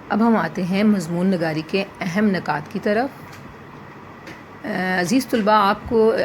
اب ہم آتے ہیں مضمون نگاری کے اہم نکات کی طرف۔ عزیز طلباء،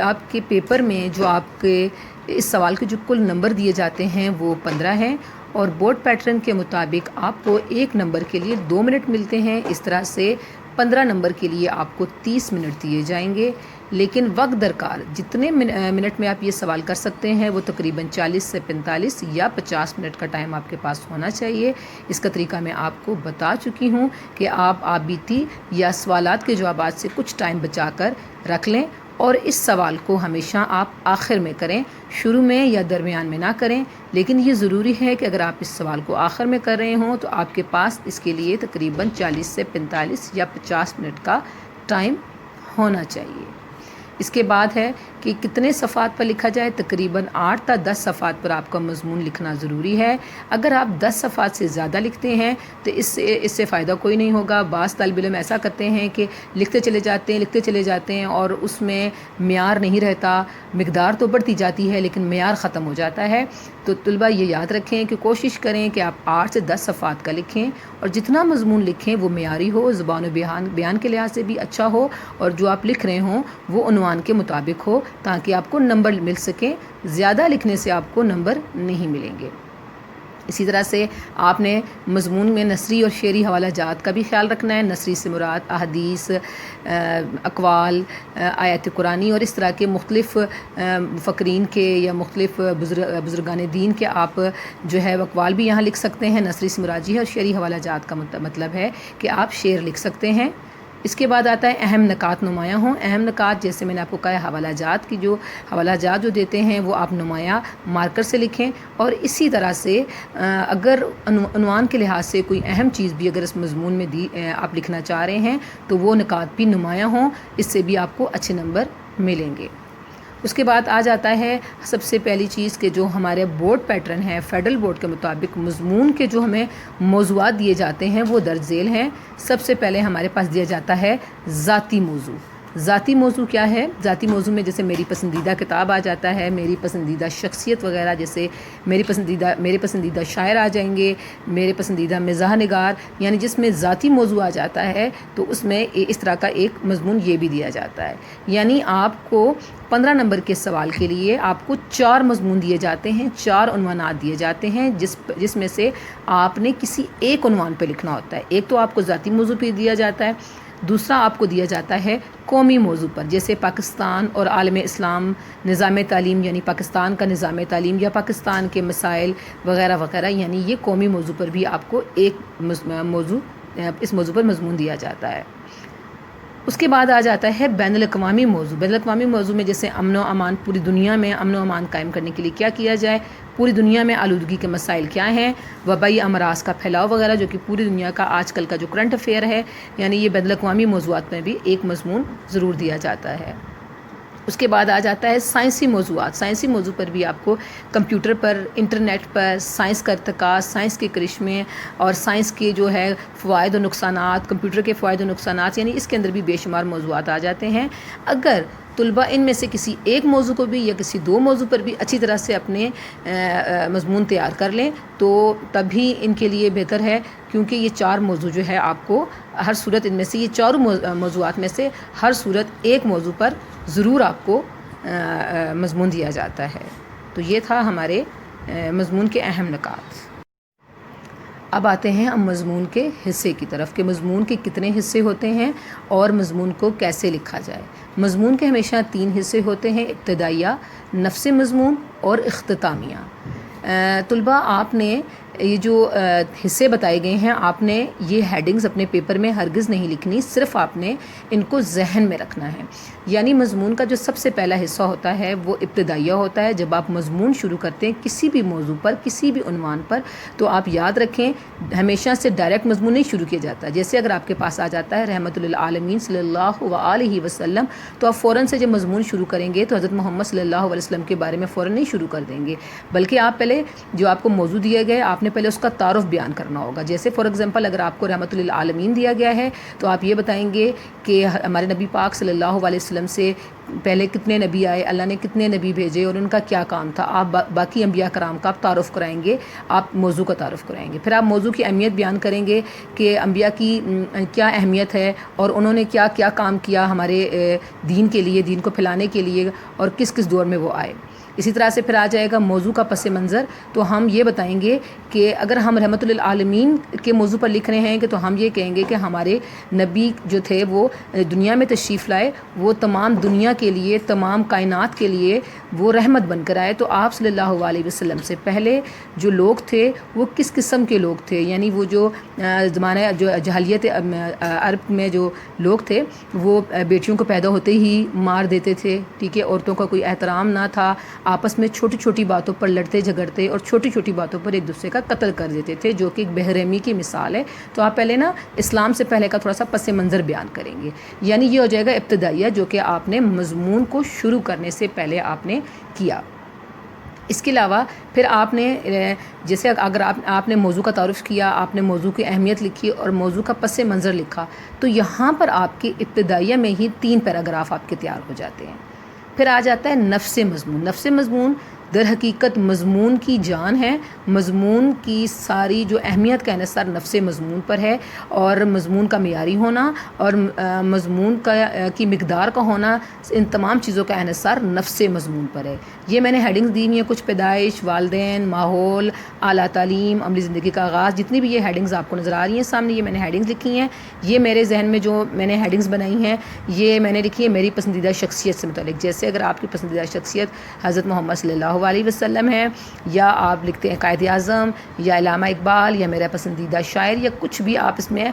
آپ کے پیپر میں جو آپ کے اس سوال کے جو کل نمبر دیے جاتے ہیں وہ 15 ہیں، اور بورڈ پیٹرن کے مطابق آپ کو ایک نمبر کے لیے 2 منٹ ملتے ہیں۔ اس طرح سے 15 نمبر کے لیے آپ کو 30 منٹ دیے جائیں گے، لیکن وقت درکار جتنے منٹ میں آپ یہ سوال کر سکتے ہیں وہ تقریباً 40 سے 45 یا 50 منٹ کا ٹائم آپ کے پاس ہونا چاہیے۔ اس کا طریقہ میں آپ کو بتا چکی ہوں کہ آپ بیتی یا سوالات کے جوابات سے کچھ ٹائم بچا کر رکھ لیں، اور اس سوال کو ہمیشہ آپ آخر میں کریں، شروع میں یا درمیان میں نہ کریں۔ لیکن یہ ضروری ہے کہ اگر آپ اس سوال کو آخر میں کر رہے ہوں تو آپ کے پاس اس کے لیے تقریباً 40 سے 45 یا 50 منٹ کا ٹائم ہونا چاہیے۔ اس کے بعد ہے کہ کتنے صفحات پر لکھا جائے۔ تقریباً 8 تا 10 صفحات پر آپ کا مضمون لکھنا ضروری ہے۔ اگر آپ 10 صفحات سے زیادہ لکھتے ہیں تو اس سے فائدہ کوئی نہیں ہوگا۔ بعض طالب علم ایسا کرتے ہیں کہ لکھتے چلے جاتے ہیں اور اس میں معیار نہیں رہتا، مقدار تو بڑھتی جاتی ہے لیکن معیار ختم ہو جاتا ہے۔ تو طلبہ یہ یاد رکھیں کہ کوشش کریں کہ آپ 8 سے 10 صفحات کا لکھیں، اور جتنا مضمون لکھیں وہ معیاری ہو، زبان و بیان کے لحاظ سے بھی اچھا ہو، اور جو آپ لکھ رہے ہوں وہ عنوان کے مطابق ہو تاکہ آپ کو نمبر مل سکیں۔ زیادہ لکھنے سے آپ کو نمبر نہیں ملیں گے۔ اسی طرح سے آپ نے مضمون میں نثری اور شعری حوالہ جات کا بھی خیال رکھنا ہے۔ نثری سے مراد احادیث، اقوال، آیات قرآنی اور اس طرح کے مختلف مفکرین کے یا مختلف بزرگان دین کے آپ جو ہے اقوال بھی یہاں لکھ سکتے ہیں۔ نثری سے مراد ہے، اور شعری حوالہ جات کا مطلب ہے کہ آپ شعر لکھ سکتے ہیں۔ اس کے بعد آتا ہے اہم نکات نمایاں ہوں۔ اہم نکات جیسے میں نے آپ کو کہا حوالہ جات جو دیتے ہیں وہ آپ نمایاں مارکر سے لکھیں، اور اسی طرح سے اگر عنوان کے لحاظ سے کوئی اہم چیز بھی اگر اس مضمون میں آپ لکھنا چاہ رہے ہیں تو وہ نکات بھی نمایاں ہوں، اس سے بھی آپ کو اچھے نمبر ملیں گے۔ اس کے بعد آ جاتا ہے سب سے پہلی چیز کہ جو ہمارے بورڈ پیٹرن ہے، فیڈرل بورڈ کے مطابق مضمون کے جو ہمیں موضوعات دیے جاتے ہیں وہ درج ذیل ہیں۔ سب سے پہلے ہمارے پاس دیا جاتا ہے ذاتی موضوع۔ ذاتی موضوع کیا ہے؟ ذاتی موضوع میں جیسے میری پسندیدہ کتاب آ جاتا ہے، میری پسندیدہ شخصیت وغیرہ، جیسے میرے پسندیدہ شاعر آ جائیں گے، میرے پسندیدہ مزاح نگار، یعنی جس میں ذاتی موضوع آ جاتا ہے تو اس میں اس طرح کا ایک مضمون یہ بھی دیا جاتا ہے۔ یعنی آپ کو 15 نمبر کے سوال کے لیے آپ کو 4 مضمون دیے جاتے ہیں، 4 عنوانات دیے جاتے ہیں، جس میں سے آپ نے کسی ایک عنوان پہ لکھنا ہوتا ہے۔ ایک تو آپ کو ذاتی موضوع پہ دیا جاتا ہے، دوسرا آپ کو دیا جاتا ہے قومی موضوع پر، جیسے پاکستان اور عالم اسلام، نظام تعلیم یعنی پاکستان کا نظام تعلیم یا پاکستان کے مسائل وغیرہ وغیرہ، یعنی یہ قومی موضوع پر بھی آپ کو ایک اس موضوع پر مضمون دیا جاتا ہے۔ اس کے بعد آ جاتا ہے بین الاقوامی موضوع۔ بین الاقوامی موضوع میں جیسے امن و امان، پوری دنیا میں امن و امان قائم کرنے کے لیے کیا کیا جائے، پوری دنیا میں آلودگی کے مسائل کیا ہیں، وبائی امراض کا پھیلاؤ وغیرہ، جو کہ پوری دنیا کا آج کل کا جو کرنٹ افیئر ہے، یعنی یہ بین الاقوامی موضوعات میں بھی ایک مضمون ضرور دیا جاتا ہے۔ اس کے بعد آ جاتا ہے سائنسی موضوعات۔ سائنسی موضوع پر بھی آپ کو کمپیوٹر پر، انٹرنیٹ پر سائنس کا ارتقاء، سائنس کے کرشمے اور سائنس کے جو ہے فوائد و نقصانات، کمپیوٹر کے فوائد و نقصانات، یعنی اس کے اندر بھی بے شمار موضوعات آ جاتے ہیں۔ اگر طلبہ ان میں سے کسی ایک موضوع کو بھی یا کسی 2 موضوع پر بھی اچھی طرح سے اپنے مضمون تیار کر لیں تو تبھی ان کے لیے بہتر ہے، کیونکہ یہ 4 موضوع جو ہے آپ کو ہر صورت ان میں سے، یہ 4 موضوعات میں سے ہر صورت ایک موضوع پر ضرور آپ کو مضمون دیا جاتا ہے۔ تو یہ تھا ہمارے مضمون کے اہم نکات۔ اب آتے ہیں ہم مضمون کے حصے کی طرف کہ مضمون کے کتنے حصے ہوتے ہیں اور مضمون کو کیسے لکھا جائے۔ مضمون کے ہمیشہ 3 حصے ہوتے ہیں، ابتدائیہ، نفس مضمون اور اختتامیہ۔ طلبہ، آپ نے یہ جو حصے بتائے گئے ہیں، آپ نے یہ ہیڈنگز اپنے پیپر میں ہرگز نہیں لکھنی، صرف آپ نے ان کو ذہن میں رکھنا ہے۔ یعنی مضمون کا جو سب سے پہلا حصہ ہوتا ہے وہ ابتدائیہ ہوتا ہے۔ جب آپ مضمون شروع کرتے ہیں کسی بھی موضوع پر، کسی بھی عنوان پر، تو آپ یاد رکھیں ہمیشہ سے ڈائریکٹ مضمون نہیں شروع کیا جاتا۔ جیسے اگر آپ کے پاس آ جاتا ہے رحمت للعالمین صلی اللہ علیہ وسلم، تو آپ فوراً سے جب مضمون شروع کریں گے تو حضرت محمد صلی اللہ علیہ وسلم کے بارے میں فوراً نہیں شروع کر دیں گے، بلکہ آپ پہلے جو آپ کو موضوع دیا گیا آپ نے نے پہلے اس کا تعارف بیان کرنا ہوگا. جیسے فار ایگزامپل اگر آپ کو رحمت للعالمین دیا گیا ہے تو آپ یہ بتائیں گے کہ ہمارے نبی پاک صلی اللہ علیہ وسلم سے پہلے کتنے نبی آئے, اللہ نے کتنے نبی بھیجے اور ان کا کیا کام تھا. آپ باقی انبیاء کرام کا آپ تعارف کرائیں گے, آپ موضوع کا تعارف کرائیں گے. پھر آپ موضوع کی اہمیت بیان کریں گے کہ انبیاء کی کیا اہمیت ہے اور انہوں نے کیا کیا کام کیا ہمارے دین کے لیے, دین کو پھیلانے کے لیے, اور کس کس دور میں وہ آئے. اسی طرح سے پھر آ جائے گا موضوع کا پس منظر. تو ہم یہ بتائیں گے کہ اگر ہم رحمت للعالمین کے موضوع پر لکھ رہے ہیں کہ تو ہم یہ کہیں گے کہ ہمارے نبی جو تھے وہ دنیا میں تشریف لائے, وہ تمام دنیا کے لیے, تمام کائنات کے لیے وہ رحمت بن کر آئے. تو آپ صلی اللہ علیہ وسلم سے پہلے جو لوگ تھے وہ کس قسم کے لوگ تھے, یعنی وہ جو زمانہ جو جاہلیت عرب میں جو لوگ تھے وہ بیٹیوں کو پیدا ہوتے ہی مار دیتے تھے, ٹھیک ہے, عورتوں کا کوئی احترام نہ تھا, آپس میں چھوٹی چھوٹی باتوں پر لڑتے جھگڑتے اور چھوٹی چھوٹی باتوں پر ایک دوسرے کا قتل کر دیتے تھے, جو کہ ایک بے رحمی کی مثال ہے. تو آپ پہلے نا اسلام سے پہلے کا تھوڑا سا پس منظر بیان کریں گے, یعنی یہ ہو جائے گا ابتدائیہ جو کہ آپ نے مضمون کو شروع کرنے سے پہلے آپ نے کیا. اس کے علاوہ پھر آپ نے جیسے اگر آپ نے موضوع کا تعارف کیا, آپ نے موضوع کی اہمیت لکھی اور موضوع کا پس منظر لکھا, تو یہاں پر آپ کے ابتدائیہ میں ہی 3 پیراگراف آپ کے تیار ہو جاتے ہیں. پھر آ جاتا ہے نفس مضمون. نفس مضمون در حقیقت مضمون کی جان ہے, مضمون کی ساری جو اہمیت کا انحصار نفس مضمون پر ہے, اور مضمون کا معیاری ہونا اور مضمون کی مقدار کا ہونا, ان تمام چیزوں کا انحصار نفس مضمون پر ہے. یہ میں نے ہیڈنگز دی ہوئی ہیں کچھ, پیدائش, والدین, ماحول, اعلیٰ تعلیم, عملی زندگی کا آغاز, جتنی بھی یہ ہیڈنگز آپ کو نظر آ رہی ہیں سامنے, یہ میں نے ہیڈنگز لکھی ہیں. یہ میرے ذہن میں جو میں نے ہیڈنگز بنائی ہیں یہ میں نے لکھی ہے میری پسندیدہ شخصیت سے متعلق. جیسے اگر آپ کی پسندیدہ شخصیت حضرت محمد صلی اللہ علیہ وسلم ہے, یا آپ لکھتے ہیں قائد اعظم یا علامہ اقبال یا میرا پسندیدہ شاعر, یا کچھ بھی آپ اس میں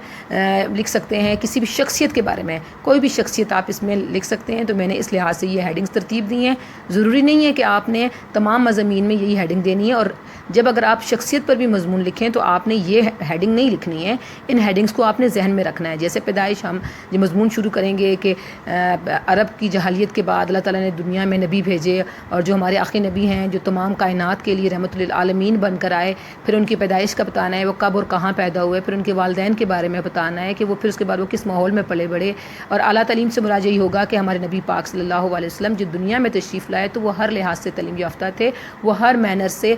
لکھ سکتے ہیں, کسی بھی شخصیت کے بارے میں کوئی بھی شخصیت آپ اس میں لکھ سکتے ہیں. تو میں نے اس لحاظ سے یہ ہیڈنگز ترتیب دی ہیں. ضروری نہیں ہے کہ آپ نے تمام مضامین میں یہی ہیڈنگ دینی ہے, اور جب اگر آپ شخصیت پر بھی مضمون لکھیں تو آپ نے یہ ہیڈنگ نہیں لکھنی ہے, ان ہیڈنگز کو آپ نے ذہن میں رکھنا ہے. جیسے پیدائش, ہم یہ مضمون شروع کریں گے کہ عرب کی جاہلیت کے بعد اللہ تعالیٰ نے دنیا میں نبی بھیجے, اور جو ہمارے آخری نبی ہیں جو تمام کائنات کے لیے رحمت للعالمین بن کر آئے, پھر ان کی پیدائش کا بتانا ہے, وہ کب اور کہاں پیدا ہوئے, پھر ان کے والدین کے بارے میں بتانا ہے کہ وہ پھر اس کے بعد وہ کس ماحول میں پلے بڑھے. اور اعلیٰ تعلیم سے مراد یہی ہوگا کہ ہمارے نبی پاک صلی اللہ علیہ وسلم جو دنیا میں تشریف لائے تو وہ ہر لحاظ سے تعلیم یافتہ تھے, وہ ہر مینر سے,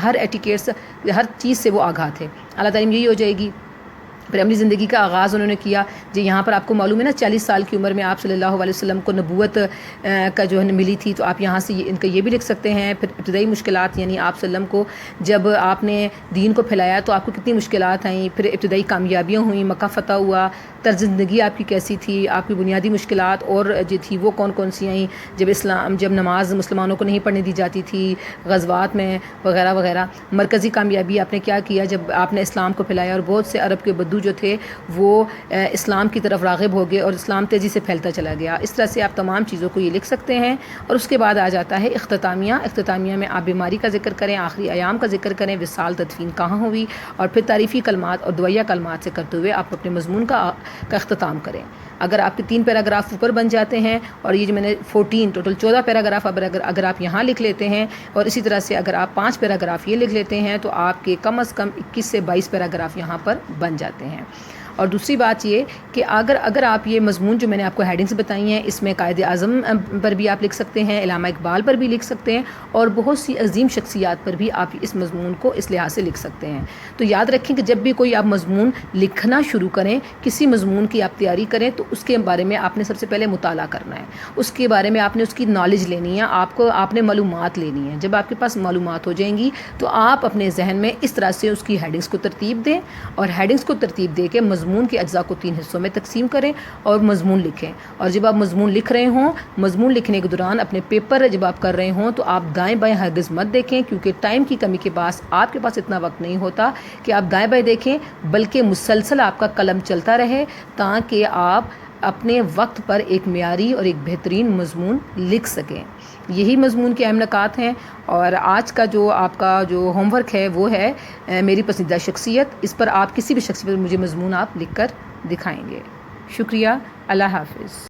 ہر ایٹیکیٹ سے, ہر چیز سے وہ آگاہ تھے. اعلیٰ تعلیم یہی ہو جائے گی. پھر عملی زندگی کا آغاز انہوں نے کیا. جی یہاں پر آپ کو معلوم ہے نا 40 سال کی عمر میں آپ صلی اللہ علیہ وسلم کو نبوت کا جو ہے ملی تھی, تو آپ یہاں سے ان کا یہ بھی لکھ سکتے ہیں. پھر ابتدائی مشکلات, یعنی آپ صلی اللہ علیہ وسلم کو جب آپ نے دین کو پھیلایا تو آپ کو کتنی مشکلات آئیں, پھر ابتدائی کامیابیاں ہوئیں, مکہ فتح ہوا, طرز زندگی آپ کی کیسی تھی, آپ کی بنیادی مشکلات اور جو تھی وہ کون کون سی آئیں, جب نماز مسلمانوں کو نہیں پڑھنے دی جاتی تھی, غزوات میں وغیرہ وغیرہ. مرکزی کامیابی آپ نے کیا کیا جب آپ نے اسلام کو پھیلایا, اور بہت سے عرب کے بدو جو تھے وہ اسلام کی طرف راغب ہو گئے اور اسلام تیزی سے پھیلتا چلا گیا. اس طرح سے آپ تمام چیزوں کو یہ لکھ سکتے ہیں. اور اس کے بعد آ جاتا ہے اختتامیہ. اختتامیہ میں آپ بیماری کا ذکر کریں, آخری ایام کا ذکر کریں, وصال تدفین کہاں ہوئی, اور پھر تعریفی کلمات اور دعائیہ کلمات سے کرتے ہوئے آپ اپنے مضمون کا اختتام کریں. اگر آپ کے 3 پیراگراف اوپر بن جاتے ہیں, اور یہ جو میں نے 14 ٹوٹل 14 پیراگراف اگر آپ یہاں لکھ لیتے ہیں, اور اسی طرح سے اگر آپ 5 پیراگراف یہ لکھ لیتے ہیں, تو آپ کے کم از کم 21 سے 22 پیراگراف یہاں پر بن جاتے ہیں. اور دوسری بات یہ کہ اگر آپ یہ مضمون جو میں نے آپ کو ہیڈنگز بتائی ہیں اس میں قائد اعظم پر بھی آپ لکھ سکتے ہیں, علامہ اقبال پر بھی لکھ سکتے ہیں, اور بہت سی عظیم شخصیات پر بھی آپ اس مضمون کو اس لحاظ سے لکھ سکتے ہیں. تو یاد رکھیں کہ جب بھی کوئی آپ مضمون لکھنا شروع کریں, کسی مضمون کی آپ تیاری کریں, تو اس کے بارے میں آپ نے سب سے پہلے مطالعہ کرنا ہے, اس کے بارے میں آپ نے اس کی نالج لینی ہے, آپ نے معلومات لینی ہے. جب آپ کے پاس معلومات ہو جائیں گی تو آپ اپنے ذہن میں اس طرح سے اس کی ہیڈنگز کو ترتیب دیں, اور ہیڈنگز کو ترتیب دے کے مضمون کے اجزاء کو 3 حصوں میں تقسیم کریں اور مضمون لکھیں. اور جب آپ مضمون لکھ رہے ہوں, مضمون لکھنے کے دوران اپنے پیپر جب آپ کر رہے ہوں, تو آپ دائیں بائیں ہرگز مت دیکھیں, کیونکہ ٹائم کی کمی کے باعث آپ کے پاس اتنا وقت نہیں ہوتا کہ آپ دائیں بائیں دیکھیں, بلکہ مسلسل آپ کا قلم چلتا رہے تاکہ آپ اپنے وقت پر ایک معیاری اور ایک بہترین مضمون لکھ سکیں. یہی مضمون کے اہم نکات ہیں. اور آج کا جو آپ کا جو ہوم ورک ہے وہ ہے میری پسندیدہ شخصیت. اس پر آپ کسی بھی شخصیت پر مجھے مضمون آپ لکھ کر دکھائیں گے. شکریہ. اللہ حافظ.